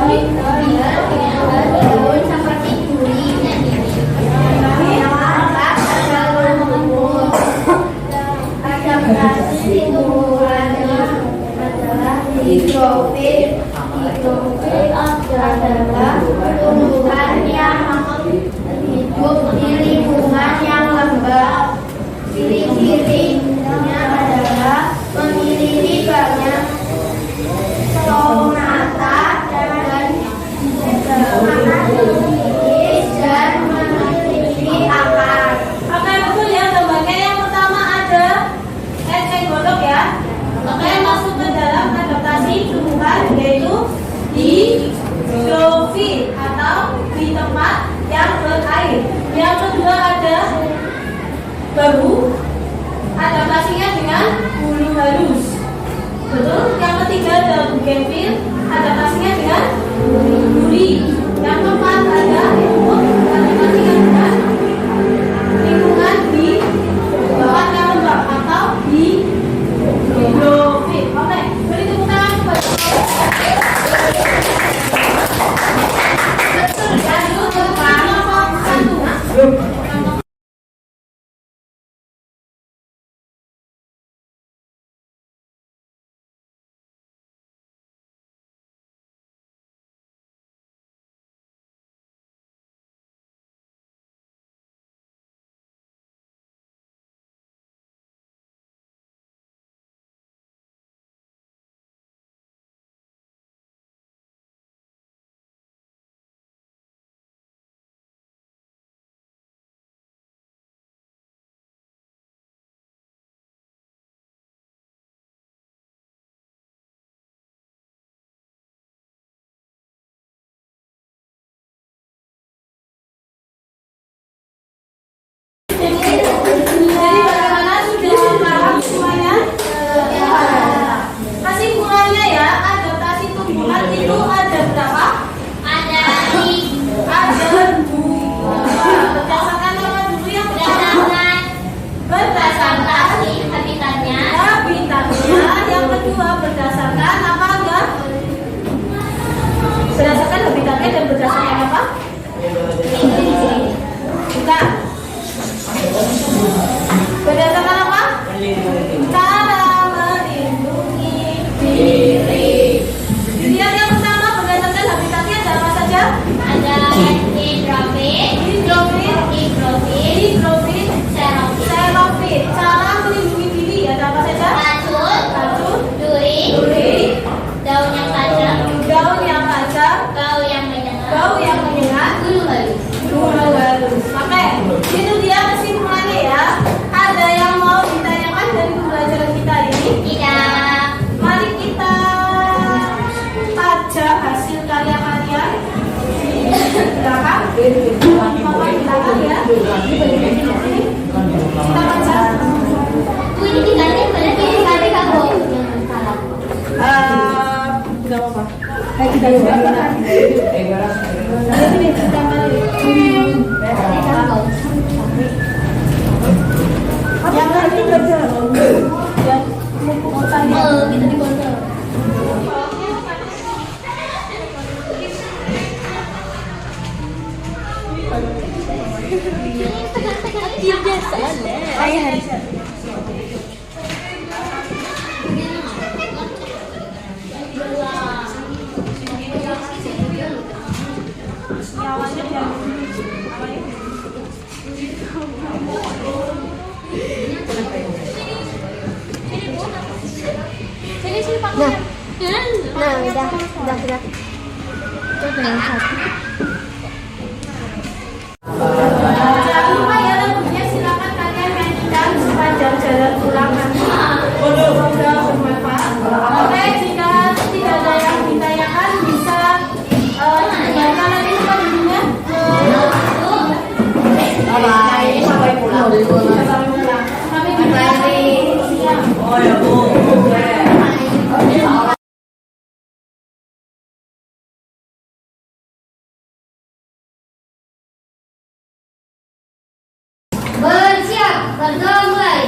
lingkungan daun seperti duri. Adaptasi tumbuhannya adalah hidrofil. Hidrofil adalah tumbuhan yang hidup di lingkungan yang lembab. Ciri-cirinya adalah memiliki banyak stomata dan memiliki akar. Oke, betul ya gambarnya. Yang pertama ada eceng gondok ya. Oke, masuk ke dalam adaptasi tumbuhan yaitu hidrofil atau di tempat yang berair. Yang kedua ada baru adaptasinya dengan bulu halus. Betul. Yang ketiga ada bugenvil adaptasinya dengan duri. Yang keempat ada embun adaptasinya dengan lingkungan di bawah yang lembab atau di hidrofil. Oke, beri tepuk tangan kepada betul. Lanjut ke kelompok satu. hasil Ini tinggalnya boleh dikali kamu. Gak apa-apa. Yang lain nggak jalan. Ya, mau tanya. Kita di kota. Dia biasa lah. Nah, udah. Itu yang satu. Jangan lupa ya lagunya, silakan kalian nyanyikan sepanjang jalan pulang nanti. Semoga bermanfaat. Oke, jika tidak ada yang ditanyakan bisa dibaca nanti sebelumnya. Sampai pulang. Kami siang. Oh ya Bu. Bersiap, berdoa mulai.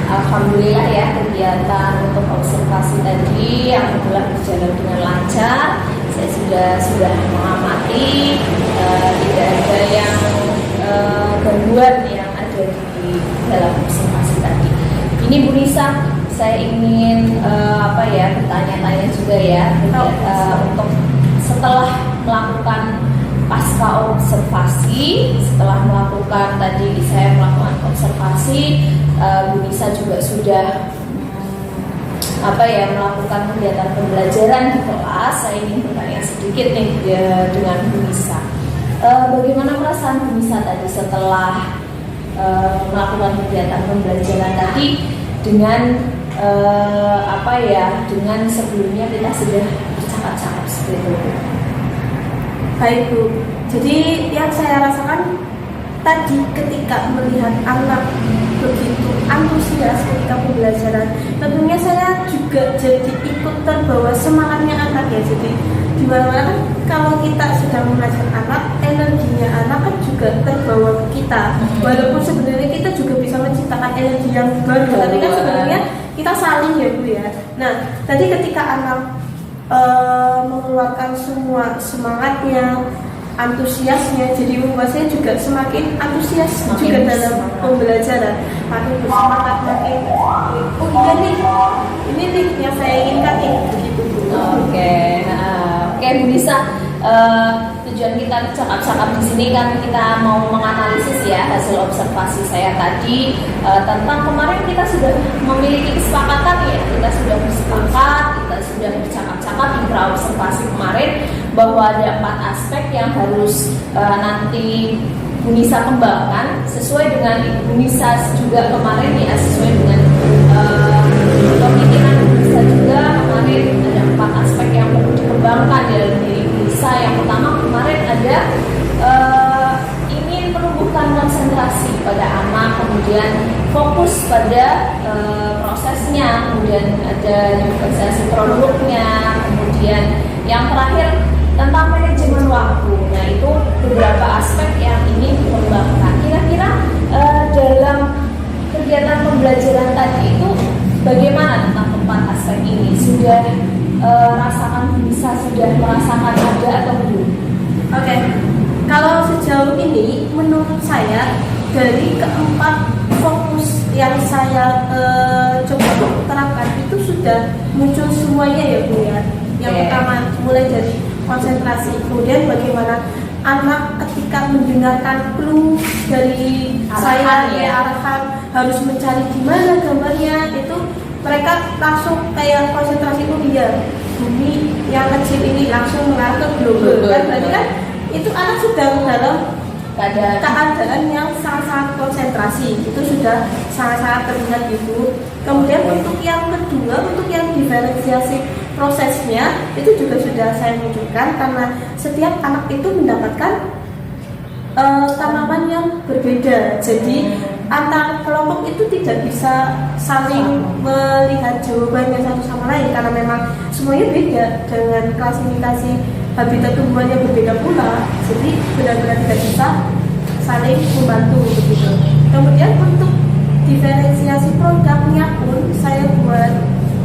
Alhamdulillah ya, kegiatan untuk observasi tadi yang telah berjalan dengan lancar. Saya sudah mengamati, tidak ada yang gangguan yang ada di dalam observasi tadi. Ini Bu Nisa, saya ingin bertanya-tanya juga ya, untuk setelah melakukan pasca observasi, setelah melakukan tadi saya melakukan observasi, Bu Nisa juga sudah melakukan kegiatan pembelajaran di kelas. Saya ingin bertanya sedikit nih dengan Bu Nisa. Bagaimana perasaan Bu Nisa tadi setelah melakukan kegiatan pembelajaran tadi dengan dengan sebelumnya kita sudah bercakap-cakap seperti itu? Baik Bu, jadi yang saya rasakan tadi ketika melihat anak begitu antusias ketika pembelajaran, tentunya saya juga jadi ikut terbawa semangatnya anak ya. Jadi di mana-mana kan kalau kita sedang mengajar anak, energinya anak kan juga terbawa ke kita. Walaupun sebenarnya kita juga bisa menciptakan energi yang baru, tapi kan sebenarnya kita saling ya Bu ya. Nah, tadi ketika anak mengeluarkan semua semangatnya, antusiasnya, jadi membuat saya juga semakin antusias juga dalam pembelajaran, makin bersemangat, makin oh iya nih, ini nih yang saya inginkan nih, begitu Bu. Oke, Bu Nisa, tujuan kita cakap-cakap di sini kan kita mau menganalisis ya hasil observasi saya tadi, tentang kemarin kita sudah memiliki kesepakatan ya, kita sudah bersepakat, kita sudah bercakap-cakap di observasi kemarin bahwa ada 4 aspek yang harus nanti Bu Nisa kembangkan sesuai dengan Bu Nisa juga kemarin ya, sesuai dengan pemikiran Bu Nisa juga kemarin ada 4 aspek yang perlu dikembangkan dalam diri Bu Nisa Nisa. Yang pertama kemarin ada ingin menumbuhkan konsentrasi pada anak, kemudian fokus pada prosesnya, kemudian ada negosiasi produknya, kemudian yang terakhir tentang manajemen waktu. Nah, itu beberapa aspek yang ingin dikembangkan. Kira-kira dalam kegiatan pembelajaran tadi itu bagaimana tentang keempat aspek ini? Sudah sudah merasakan ada atau belum? Oke. Kalau sejauh ini menurut saya dari keempat fokus yang saya coba terapkan itu sudah muncul semuanya ya Bu ya. Yang pertama mulai dari konsentrasi, kemudian bagaimana anak ketika mendengarkan clue dari arahan harus mencari di mana gambarnya, itu mereka langsung kayak konsentrasi, oh iya bumi yang kecil ini langsung mengarah ke global kan, berarti kan itu anak sedang dalam keadaan yang sangat-sangat konsentrasi, itu sudah sangat-sangat terlihat gitu. Kemudian untuk yang kedua, untuk yang diferensiasi prosesnya itu juga sudah saya munculkan, karena setiap anak itu mendapatkan tanaman yang berbeda, jadi antar kelompok itu tidak bisa saling melihat jawabannya satu sama lain karena memang semuanya beda, dengan klasifikasi habitat tumbuhannya berbeda pula, jadi benar-benar tidak bisa saling membantu begitu. Kemudian untuk diferensiasi produknya pun saya buat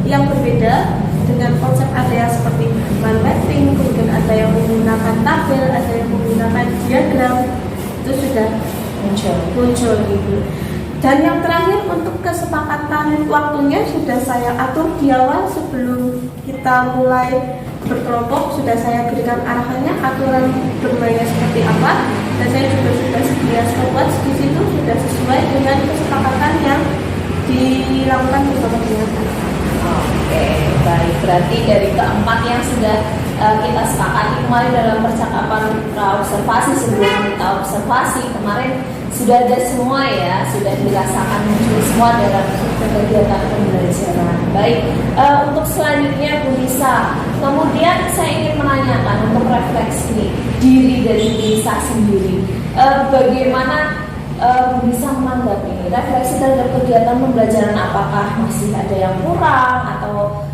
yang berbeda dengan konsep ada yang seperti mind mapping, kemudian ada yang menggunakan tabel, ada yang menggunakan diagram, itu sudah muncul gitu. Dan yang terakhir untuk kesepakatan waktunya sudah saya atur di awal sebelum kita mulai berkelompok, sudah saya berikan arahannya, aturan bermainnya seperti apa, dan saya juga sudah sedia stopwatch di situ, sudah sesuai dengan kesepakatan yang dilakukan bersama dengan anak. Oke, baik. Berarti dari keempat yang sudah kita sepakati kemarin dalam percakapan observasi, sebelum kita observasi kemarin sudah ada semua ya, sudah dirasakan muncul semua dalam kegiatan pembelajaran. Baik, untuk selanjutnya Bu Nisa, kemudian saya ingin menanyakan untuk refleksi diri dari Bu Nisa sendiri, bagaimana Bu Nisa menanggapi refleksi terhadap kegiatan pembelajaran, apakah masih ada yang kurang atau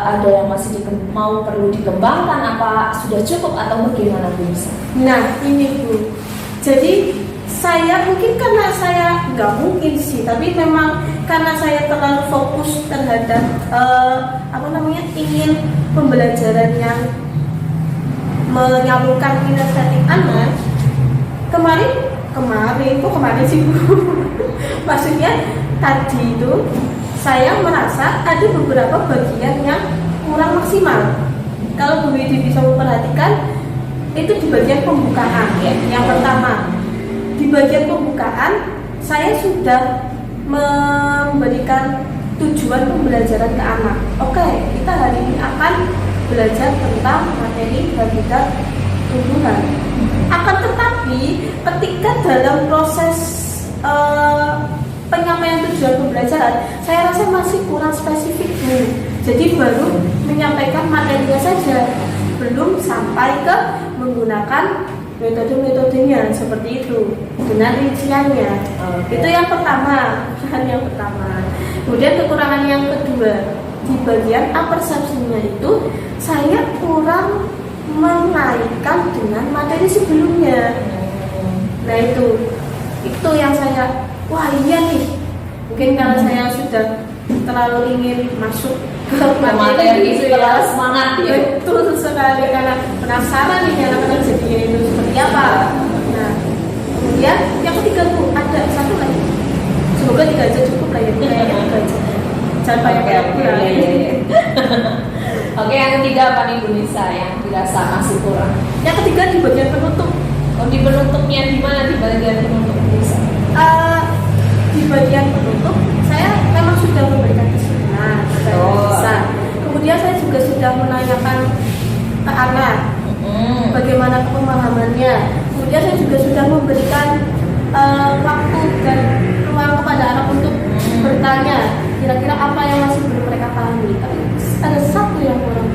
ada yang masih mau perlu dikembangkan, apa sudah cukup atau bagaimana Bu Nisa? Nah ini Bu, jadi saya mungkin karena saya nggak mungkin sih, tapi memang karena saya terlalu fokus terhadap ingin pembelajaran yang menyambungkan kinestetik anak. Kemarin sih Bu, maksudnya tadi itu saya merasa ada beberapa bagian yang kurang maksimal. Kalau Bu Widi bisa memperhatikan, itu di bagian pembukaan ya. Yang pertama, di bagian pembukaan saya sudah memberikan tujuan pembelajaran ke anak. Oke, kita hari ini akan belajar tentang materi habitat tumbuhan. Akan tetapi ketika dalam proses penyampaian tujuan pembelajaran, saya rasa masih kurang spesifik Bu. Jadi baru menyampaikan materinya saja, belum sampai ke menggunakan metode-metodenya seperti itu dengan rinciannya. Itu yang pertama, Kemudian kekurangan yang kedua, di bagian apersepsinya itu saya kurang mengaitkan dengan materi sebelumnya. Nah itu yang saya, wah iya nih, mungkin karena saya sudah terlalu ingin masuk ke materi gitu ya, semangat ya. Betul sekali, karena penasaran nih anak-anak jadinya itu seperti apa. Nah kemudian yang ketiga Bu, ada satu lagi, semoga 3 aja cukup lah ya, kayaknya 3 aja, jangan banyak-banyak ya. Oke, yang ketiga apa nih Bu Nisa yang dirasa masih kurang? Yang ketiga di bagian penutup. Oh, di penutupnya di mana di bagian penutup Bu Nisa? Di bagian penutup saya memang sudah memberikan kesimpulan kepada Nisa. Kemudian saya juga sudah menanyakan ke anak bagaimana pemahamannya. Kemudian saya juga sudah memberikan waktu dan ruang kepada anak untuk bertanya kira-kira apa yang masih belum mereka pahami. Tapi ada satu yang kurang.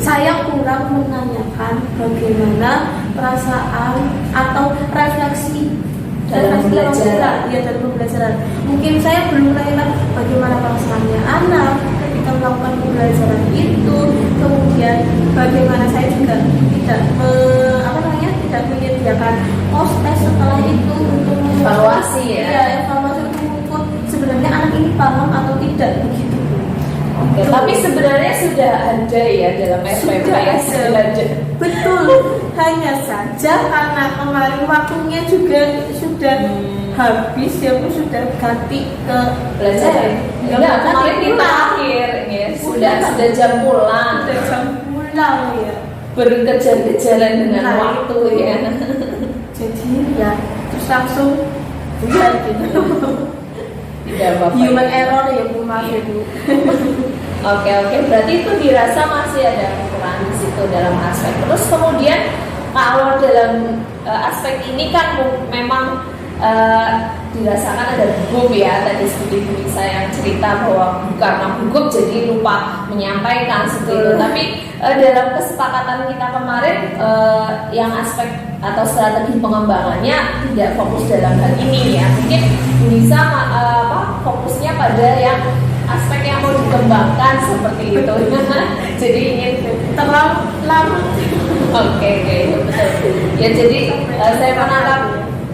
saya kurang menanyakan bagaimana perasaan atau refleksi Dalam pembelajaran. ya dalam pembelajaran. Mungkin saya belum menanyakan bagaimana perasaannya anak ketika melakukan pembelajaran itu, kemudian bagaimana saya juga tidak menyediakan tes setelah itu untuk Evaluasi ya. Iya, evaluasi untuk mengukur sebenarnya anak ini paham atau tidak begitu. Oke, tapi sebenarnya sudah ada ya dalam FPP ya, sudah ada. Betul, hanya saja karena kemarin waktunya juga sudah habis, ya pun sudah ganti ke Pelajaran. Enggak, kemarin kita akhir ya, sudah jam pulang. Sudah jam pulang ya. Berkejar-kejaran dengan Nah, waktu ya. Jadi ya terus langsung buat gitu. Tidak apa-apa. Human error ya Bu, maaf ya Bu. Oke, berarti itu dirasa masih ada kekurangan di situ dalam aspek. Terus kemudian kalau dalam aspek ini kan memang dirasakan ada gugup ya, tadi seperti Bu Nisa yang cerita bahwa karena gugup jadi lupa menyampaikan seperti itu. Tapi dalam kesepakatan kita kemarin yang aspek atau strategi pengembangannya tidak fokus dalam hal ini ya. Mungkin Bu Nisa fokusnya pada yang aspek yang mau dikembangkan seperti itu. Jadi ingin Terlalu lama. Oke, itu betul. Ya jadi saya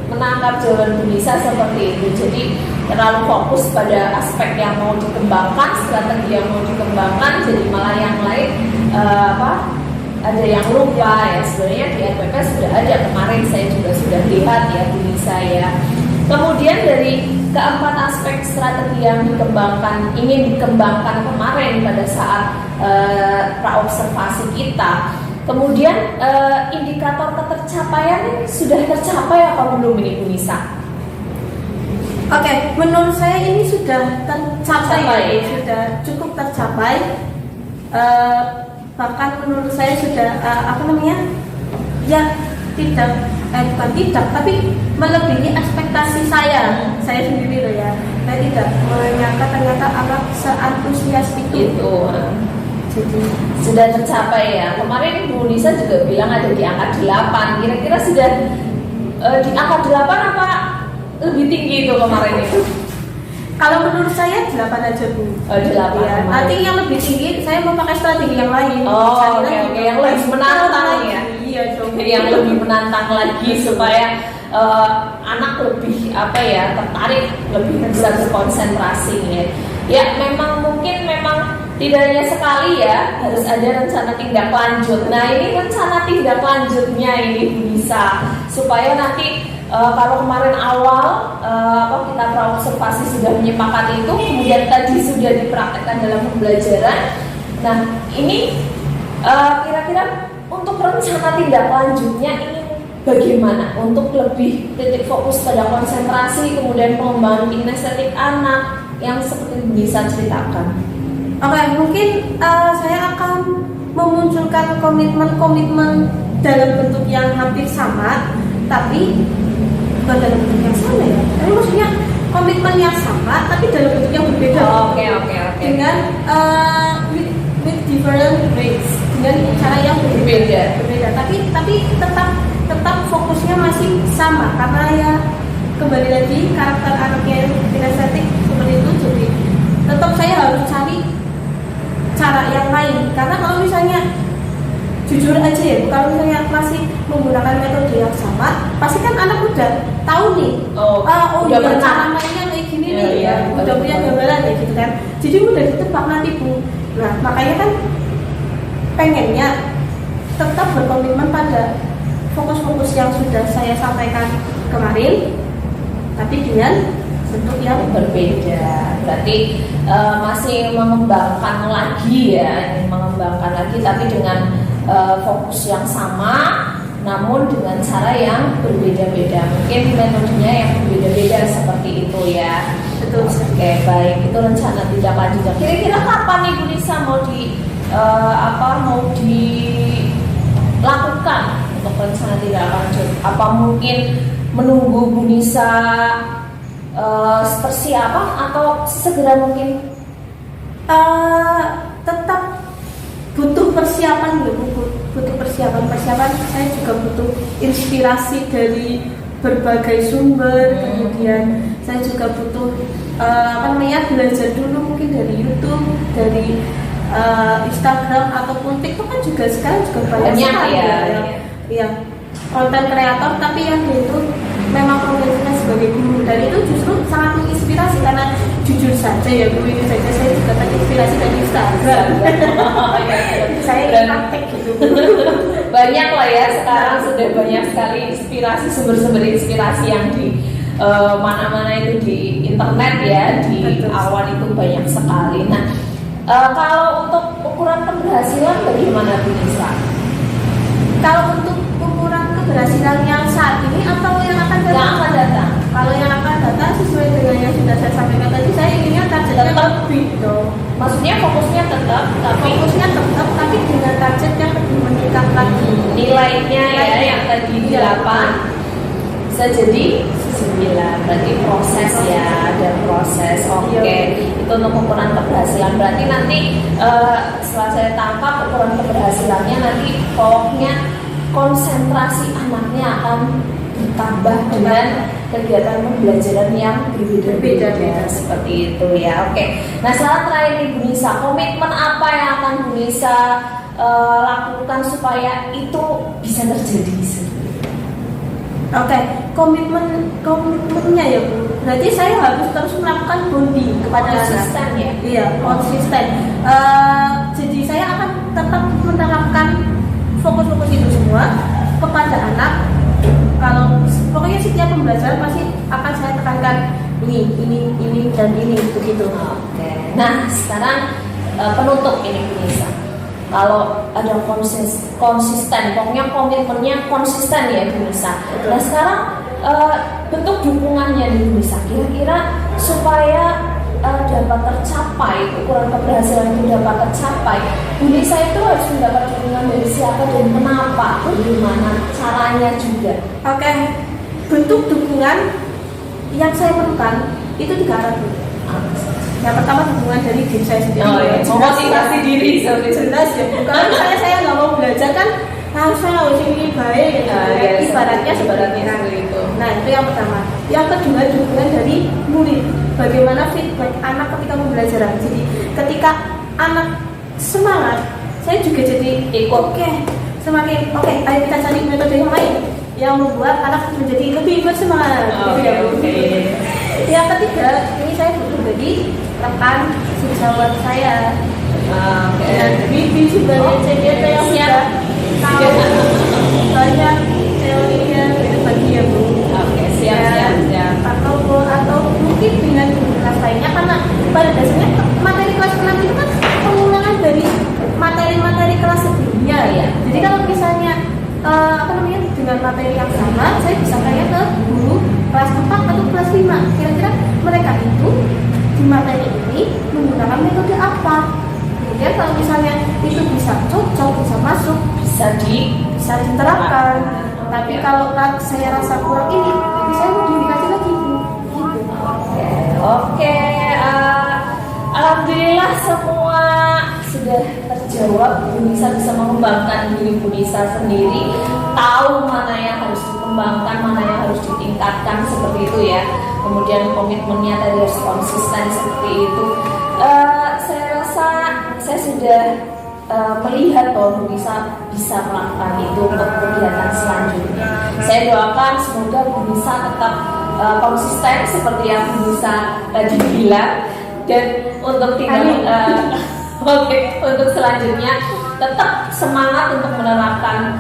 menangkap jawaban Bu Nisa seperti itu. Jadi terlalu fokus pada aspek yang mau dikembangkan, strategi yang mau dikembangkan, jadi malah yang lain ada yang lupa ya. Sebenarnya di RPP sudah ada, kemarin saya juga sudah lihat ya Bu Nisa ya. Kemudian dari keempat aspek strategi yang ingin dikembangkan kemarin pada saat praobservasi kita, kemudian indikator ketercapaian ini sudah tercapai apa belum ini Bu Nisa? Oke, menurut saya ini sudah tercapai, Ya. sudah cukup tercapai. Bahkan menurut saya sudah bukan tidak, tapi melebihi ekspektasi saya sendiri loh ya. Saya tidak menyangka ternyata anak seantusias itu. Jadi sudah tercapai ya. Kemarin Bu Nisa juga bilang ada di angka 8. Kira-kira sudah di angka 8 apa lebih tinggi itu kemarin itu? Kalau menurut saya 8 aja Bu. 8 Ya, nanti yang lebih tinggi saya mau pakai strategi yang lain. Oke, yang lebih menantang ya. Iya dong. Yang lebih menantang lagi supaya anak lebih tertarik, lebih bisa berkonsentrasi ya. Ya memang tidak hanya sekali ya, harus ada rencana tindak lanjut. Nah ini rencana tindak lanjutnya ini bisa supaya nanti kalau kemarin awal kita praobservasi sudah menyepakati itu, kemudian tadi sudah dipraktekkan dalam pembelajaran. Nah ini kira-kira untuk rencana tindak lanjutnya ini bagaimana untuk lebih titik fokus pada konsentrasi, kemudian pengembangan kinestetik anak yang seperti bisa ceritakan. Oke, mungkin saya akan memunculkan komitmen dalam bentuk yang hampir sama, tapi bukan dalam bentuk yang sama ya. Tapi maksudnya komitmen yang sama, tapi dalam bentuk yang berbeda. Oke. Dengan with different ways, dengan cara yang berbeda. Tapi tetap fokusnya masih sama, karena ya kembali lagi karakter anaknya kinestetik seperti itu, jadi tetap saya harus cari cara yang lain. Karena kalau misalnya jujur aja ya, kalau misalnya masih menggunakan metode yang sama, pasti kan anak udah tahu nih, udah pernah cara mainnya kayak gini ya, nih, ya, udah punya gambaran ya gitu kan. Jadi mudah ditebak nanti Bu. Nah makanya kan pengennya tetap berkomitmen pada fokus-fokus yang sudah saya sampaikan kemarin, tapi dengan bentuk yang berbeda. Berarti masih mengembangkan lagi tapi dengan fokus yang sama, namun dengan cara yang berbeda-beda. Mungkin metodenya yang berbeda-beda seperti itu ya. betul. Oke, baik. Itu rencana tindak lanjut. Kira-kira kapan nih Bu Nisa mau dilakukan untuk rencana tindak lanjut? Apa mungkin menunggu Bu Nisa persiapan atau segera mungkin? Tetap butuh butuh persiapan ya Bu, butuh persiapan. Saya juga butuh inspirasi dari berbagai sumber. Kemudian saya juga butuh belajar dulu mungkin dari YouTube, dari Instagram ataupun TikTok kan juga sekarang juga banyak sekali ya konten kreator, tapi yang dia itu memang profesinya sebagai guru, dan itu justru sangat menginspirasi karena jujur saja ya Bu, ini saja saya juga terinspirasi dari Instagram. Saya praktek gitu. Banyak lah ya sekarang, sudah banyak sekali inspirasi, sumber-sumber inspirasi yang di mana-mana itu di internet ya, di awal itu banyak sekali. Nah, kalau untuk ukuran keberhasilan bagaimana Bu Nisa? Kalau untuk ukuran keberhasilan yang saat ini atau yang akan datang? Yang akan datang. Kalau yang akan datang sesuai dengan yang sudah saya sampaikan tadi, saya inginnya targetnya lebih dong. Maksudnya fokusnya tetap, tapi dengan target yang lebih meningkat lagi. Nilainya ya yang tadi 8 bisa jadi 9. Berarti proses ya, ada proses. Oke. Itu untuk ukuran keberhasilan. Berarti nanti setelah saya tangkap ukuran keberhasilannya, nanti pokoknya konsentrasi anaknya akan ditambah dengan kegiatan pembelajaran yang berbeda-beda seperti itu ya. Oke. Nah, sekarang terakhir nih Bu Nisa, komitmen apa yang akan Bu Nisa lakukan supaya itu bisa terjadi? Oke, komitmennya ya Bu. Berarti saya harus terus melakukan bonding kepada konsisten anak. ya. Iya, konsisten. Jadi saya akan tetap menerapkan fokus itu semua kepada anak. Kalau pokoknya setiap pembelajaran pasti akan saya tekankan ini dan ini begitu. Oke. Nah, sekarang penutup ini Bu Nisa. Kalau ada konsisten, pokoknya komitmennya konsisten ya Bu Nisa. Nah, sekarang bentuk dukungannya nih Bu Nisa, kira-kira supaya dapat tercapai, ukuran keberhasilan itu dapat tercapai, Bu Nisa itu harus mendapat dukungan dari siapa dan kenapa, bagaimana caranya juga. Oke, bentuk dukungan yang saya perlukan itu 3 arah Bu. Yang pertama dukungan dari diri saya sendiri. Memotivasi diri jelas ya. Kalau misalnya saya nggak mau belajar kan harus ini baik. Ibaratnya seperti itu. Nah, itu yang pertama. Yang kedua dukungan dari murid. Bagaimana feedback anak ketika pembelajaran. Jadi ketika anak semangat, saya juga jadi semakin oke. Ayo kita cari metode yang lain yang membuat anak menjadi lebih bersemangat. Yang ketiga, ini saya butuh dari rekan sejawat saya. Dan Bibi sebagai CDT yang sudah tahu banyak teorinya bagi ya Bu. Siap. Atau mungkin dengan kelas lainnya, karena pada dasarnya materi kelas 6 itu kan pengulangan dari materi-materi kelas sebelumnya ya. Jadi kalau misalnya dengan materi yang sama, saya bisa tanya ke guru kelas 4 atau kelas 5. Kira-kira mereka itu di materi ini menggunakan metode apa? Kemudian kalau misalnya itu bisa cocok, bisa masuk, bisa diterapkan. Tapi kalau saya rasa kurang ini, saya modifikasi lagi Bu. Gitu. Oke. Alhamdulillah semua sudah terjawab. Bu Nisa bisa mengembangkan diri Bu Nisa sendiri, tahu mana yang harus dikembangkan, mana yang harus ditingkatkan seperti itu ya. Kemudian komitmennya tadi harus konsisten seperti itu. Saya rasa saya sudah melihat bahwa Bu Nisa bisa melakukan itu untuk kegiatan selanjutnya. Saya doakan semoga Bu Nisa tetap konsisten seperti yang Bu Nisa tadi bilang, dan untuk untuk selanjutnya tetap semangat untuk menerapkan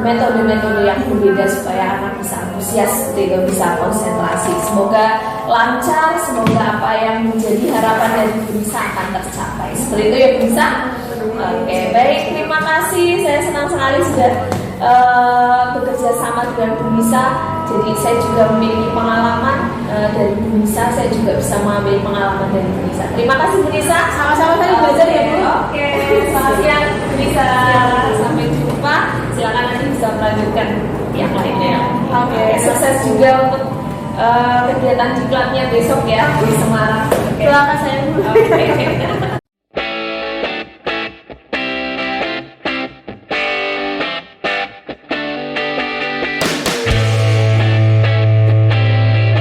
metode-metode yang berbeda supaya anak bisa antusias, bisa konsentrasi. Semoga lancar, semoga apa yang menjadi harapan dari Bu Nisa akan tercapai. Seperti itu ya Bu Nisa. Oke, baik, terima kasih. Saya senang sekali sudah bekerja sama dengan Bu Nisa. Jadi saya juga memiliki pengalaman dari Bu Nisa, saya juga bisa mengambil pengalaman dari Bu Nisa. Terima kasih Bu Nisa. Sama-sama saya belajar ya Bu. Oke, selamat siang Bu Nisa. Sampai jumpa. Silakan nanti bisa melanjutkan yang lainnya. Oke, sukses juga untuk kegiatan diklatnya besok ya di Semarang. Doakan saya. Oke.